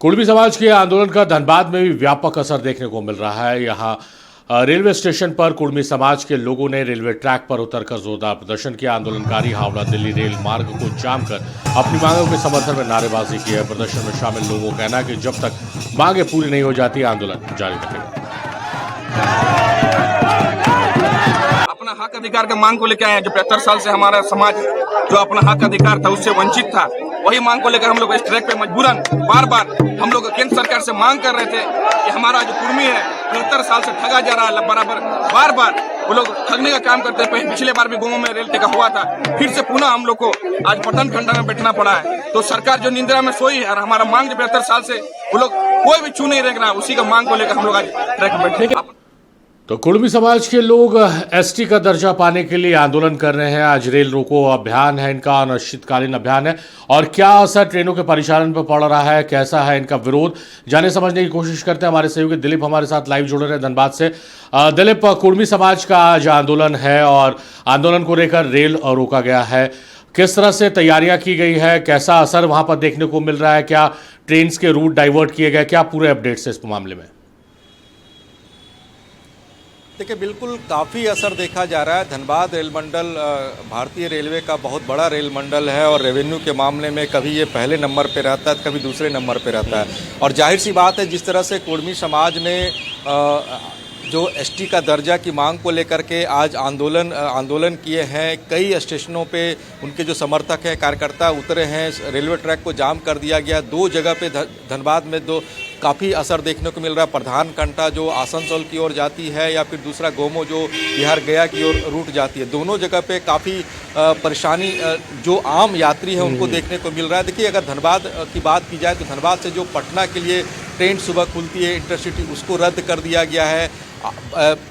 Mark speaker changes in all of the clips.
Speaker 1: कुर्मी समाज के आंदोलन का धनबाद में भी व्यापक असर देखने को मिल रहा है। यहाँ रेलवे स्टेशन पर कुर्मी समाज के लोगों ने रेलवे ट्रैक पर उतरकर जोरदार प्रदर्शन किया। आंदोलनकारी हावड़ा दिल्ली रेल मार्ग को जाम कर अपनी मांगों के समर्थन में नारेबाजी की है। प्रदर्शन में शामिल लोगों का कहना है कि जब तक मांगे पूरी नहीं हो जाती आंदोलन जारी रहेगा।
Speaker 2: अपना हक अधिकार के मांग को लेकर आए हैं। जो 75 साल से हमारा समाज जो अपना हक अधिकार था उससे वंचित था, वही मांग को लेकर हम लोग इस ट्रैक पे मजबूरन बार बार हम लोग केंद्र सरकार से मांग कर रहे थे कि हमारा जो कुर्मी है 75 साल से ठगा जा रहा है। बराबर बार बार वो लोग ठगने का काम करते हैं। पिछले बार भी गाँव में रेल टेका हुआ था, फिर से पुनः हम लोग को आज पटन खंडा में बैठना पड़ा है। तो सरकार जो निंद्रा में सोई है और हमारा मांग जो 75 साल से वो लोग कोई भी छू नहीं रख रहा, उसी का मांग को लेकर हम लोग आज ट्रैक पर बैठे।
Speaker 1: तो कुर्मी समाज के लोग एसटी का दर्जा पाने के लिए आंदोलन कर रहे हैं। आज रेल रोको अभियान है, इनका अनिश्चितकालीन अभियान है। और क्या असर ट्रेनों के परिचालन पर पड़ रहा है, कैसा है इनका विरोध, जाने समझने की कोशिश करते हैं। हमारे सहयोगी दिलीप हमारे साथ लाइव जुड़ रहे हैं धनबाद से। दिलीप, कुर्मी समाज का आज आंदोलन है और आंदोलन को लेकर रेल रोका गया है। किस तरह से तैयारियां की गई है, कैसा असर वहां पर देखने को मिल रहा है, क्या ट्रेन के रूट डाइवर्ट किए गए, क्या पूरे अपडेट्स है इस मामले में?
Speaker 3: देखिए, बिल्कुल काफ़ी असर देखा जा रहा है। धनबाद रेल मंडल भारतीय रेलवे का बहुत बड़ा रेल मंडल है और रेवेन्यू के मामले में कभी ये पहले नंबर पे रहता है, कभी दूसरे नंबर पे रहता है। और जाहिर सी बात है, जिस तरह से कुर्मी समाज ने जो एसटी का दर्जा की मांग को लेकर के आज आंदोलन किए हैं, कई स्टेशनों पे उनके जो समर्थक हैं, कार्यकर्ता उतरे हैं, रेलवे ट्रैक को जाम कर दिया गया। दो जगह पे धनबाद में काफ़ी असर देखने को मिल रहा है। प्रधान कंटा जो आसनसोल की ओर जाती है या फिर दूसरा गोमो जो बिहार गया की ओर रूट जाती है, दोनों जगह पे काफ़ी परेशानी जो आम यात्री है उनको देखने को मिल रहा है। देखिए, अगर धनबाद की बात की जाए तो धनबाद से जो पटना के लिए ट्रेन सुबह खुलती है इंटरसिटी, उसको रद्द कर दिया गया है।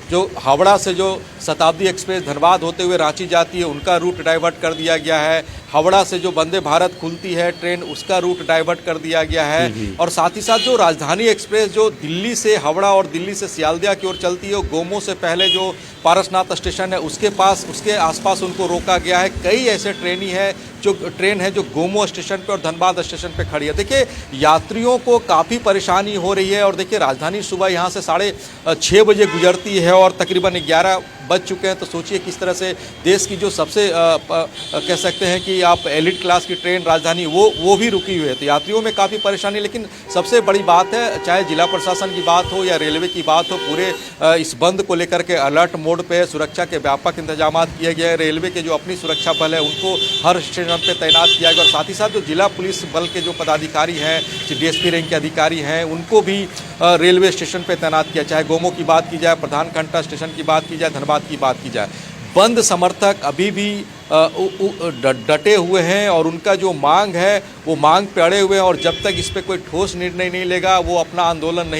Speaker 3: जो हावड़ा से जो शताब्दी एक्सप्रेस धनबाद होते हुए रांची जाती है, उनका रूट डाइवर्ट कर दिया गया है। हावड़ा से जो वंदे भारत खुलती है ट्रेन, उसका रूट डाइवर्ट कर दिया गया है। और साथ ही साथ जो राजधानी एक्सप्रेस जो दिल्ली से हावड़ा और दिल्ली से सियालदह की ओर चलती है, गोमो से पहले जो पारसनाथ स्टेशन है उसके आसपास उनको रोका गया है। कई ऐसे ट्रेन है जो गोमो स्टेशन पे और धनबाद स्टेशन पे खड़ी है। देखिए, यात्रियों को काफ़ी परेशानी हो रही है। और देखिए, राजधानी सुबह यहाँ से 6:30 बजे गुजरती है और तकरीबन 11 बज चुके हैं। तो सोचिए किस तरह से देश की जो सबसे कह सकते हैं कि आप एलिट क्लास की ट्रेन राजधानी वो भी रुकी हुई है। तो यात्रियों में काफ़ी परेशानी। लेकिन सबसे बड़ी बात है, चाहे जिला प्रशासन की बात हो या रेलवे की बात हो, पूरे इस बंद को लेकर के अलर्ट मोड पे सुरक्षा के व्यापक इंतजाम किए गए। रेलवे के जो अपनी सुरक्षा बल है उनको हर स्टेशन पे तैनात किया गया। और साथ ही साथ जो जिला पुलिस बल के जो पदाधिकारी हैं, डीएसपी रैंक के अधिकारी हैं, उनको भी रेलवे स्टेशन पे तैनात किया। चाहे गोमो की बात की जाए, प्रधान कंटा स्टेशन की बात की जाए, धनबाद की बात की जाए, बंद समर्थक अभी भी डटे हुए हैं और उनका जो मांग है वो मांग पे अड़े हुए हैं। और जब तक इस पे कोई ठोस निर्णय नहीं लेगा वो अपना आंदोलन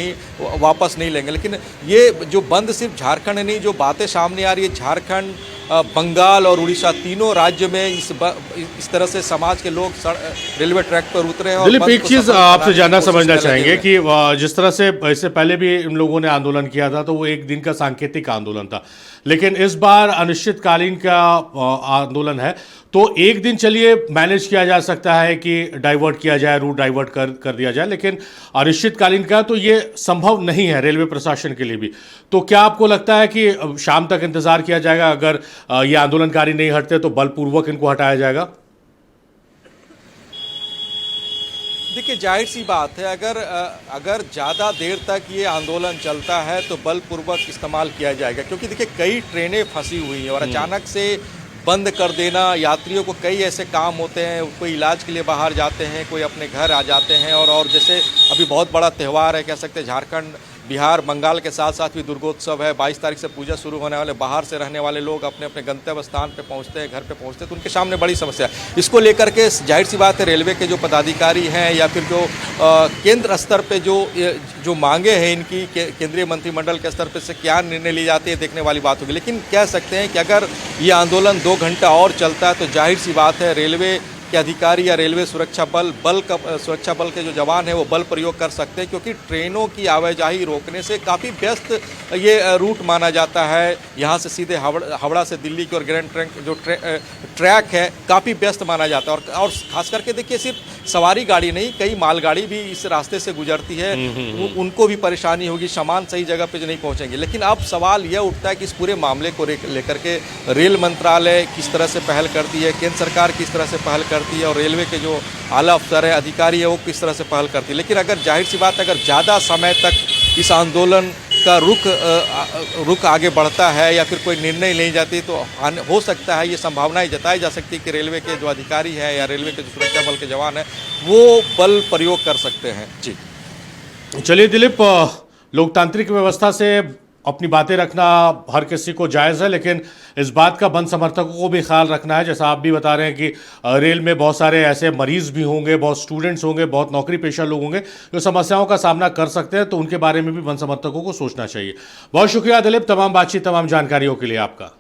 Speaker 3: वापस नहीं लेंगे। लेकिन ये जो बंद सिर्फ झारखंड नहीं, जो बातें सामने आ रही है, झारखंड, बंगाल और उड़ीसा, तीनों राज्य में इस तरह से समाज के लोग रेलवे ट्रैक पर उतरे हैं।
Speaker 1: दिलीप, एक चीज़ आपसे जानना समझना चाहेंगे कि जिस तरह से इससे पहले भी इन लोगों ने आंदोलन किया था तो वो एक दिन का सांकेतिक आंदोलन था, लेकिन इस बार अनिश्चितकालीन का आंदोलन है। तो एक दिन चलिए मैनेज किया जा सकता है कि डाइवर्ट किया जाए, रूट डाइवर्ट कर दिया जाए, लेकिन अनिश्चितकालीन का तो ये संभव नहीं है रेलवे प्रशासन के लिए भी। तो क्या आपको लगता है कि शाम तक इंतजार किया जाएगा? अगर ये आंदोलनकारी नहीं हटते तो बलपूर्वक इनको हटाया जाएगा?
Speaker 3: देखिए, जाहिर सी बात है, अगर ज़्यादा देर तक ये आंदोलन चलता है तो बलपूर्वक इस्तेमाल किया जाएगा। क्योंकि देखिए, कई ट्रेनें फंसी हुई हैं और अचानक से बंद कर देना, यात्रियों को कई ऐसे काम होते हैं, कोई इलाज के लिए बाहर जाते हैं, कोई अपने घर आ जाते हैं। और जैसे अभी बहुत बड़ा त्यौहार है, कह सकते हैं झारखंड, बिहार, बंगाल के साथ साथ भी दुर्गोत्सव है। 22 तारीख से पूजा शुरू होने वाले, बाहर से रहने वाले लोग अपने अपने गंतव्य स्थान पे पहुंचते हैं, घर पे पहुंचते हैं, तो उनके सामने बड़ी समस्या है। इसको लेकर के जाहिर सी बात है, रेलवे के जो पदाधिकारी हैं या फिर जो केंद्र स्तर पे जो मांगे हैं इनकी, केंद्रीय मंत्रिमंडल के स्तर पे से क्या निर्णय लिए जाते हैं, देखने वाली बात होगी। लेकिन कह सकते हैं कि अगर ये आंदोलन 2 घंटा और चलता है तो जाहिर सी बात है रेलवे कि अधिकारी या रेलवे सुरक्षा बल के जो जवान हैं वो बल प्रयोग कर सकते हैं, क्योंकि ट्रेनों की आवाजाही रोकने से काफ़ी व्यस्त ये रूट माना जाता है। यहाँ से सीधे हावड़ा से दिल्ली की और ग्रैंड ट्रैक जो ट्रैक है काफ़ी व्यस्त माना जाता है। और खास करके देखिए, सिर्फ सवारी गाड़ी नहीं, कई मालगाड़ी भी इस रास्ते से गुजरती है, उनको भी परेशानी होगी, सामान सही जगह पे जो नहीं पहुंचेंगे। लेकिन अब सवाल यह उठता है कि इस पूरे मामले को लेकर के रेल मंत्रालय किस तरह से पहल करती है, केंद्र सरकार किस तरह से पहल करती है, और रेलवे के जो आला अफसर है, अधिकारी है, वो किस तरह से पहल करती है। लेकिन अगर जाहिर सी बात, अगर ज़्यादा समय तक इस आंदोलन का रुख आगे बढ़ता है या फिर कोई निर्णय नहीं जाती, तो हो सकता है, ये संभावनाएं जताई जा सकती है कि रेलवे के जो अधिकारी हैं या रेलवे के जो सुरक्षा बल के जवान हैं वो बल प्रयोग कर सकते हैं। जी
Speaker 1: चलिए दिलीप, लोकतांत्रिक व्यवस्था से अपनी बातें रखना हर किसी को जायज़ है, लेकिन इस बात का बंद समर्थकों को भी ख्याल रखना है, जैसा आप भी बता रहे हैं कि रेल में बहुत सारे ऐसे मरीज भी होंगे, बहुत स्टूडेंट्स होंगे, बहुत नौकरी पेशा लोग होंगे जो समस्याओं का सामना कर सकते हैं, तो उनके बारे में भी बंद समर्थकों को सोचना चाहिए। बहुत शुक्रिया दिलीप, तमाम बातचीत, तमाम जानकारियों के लिए आपका।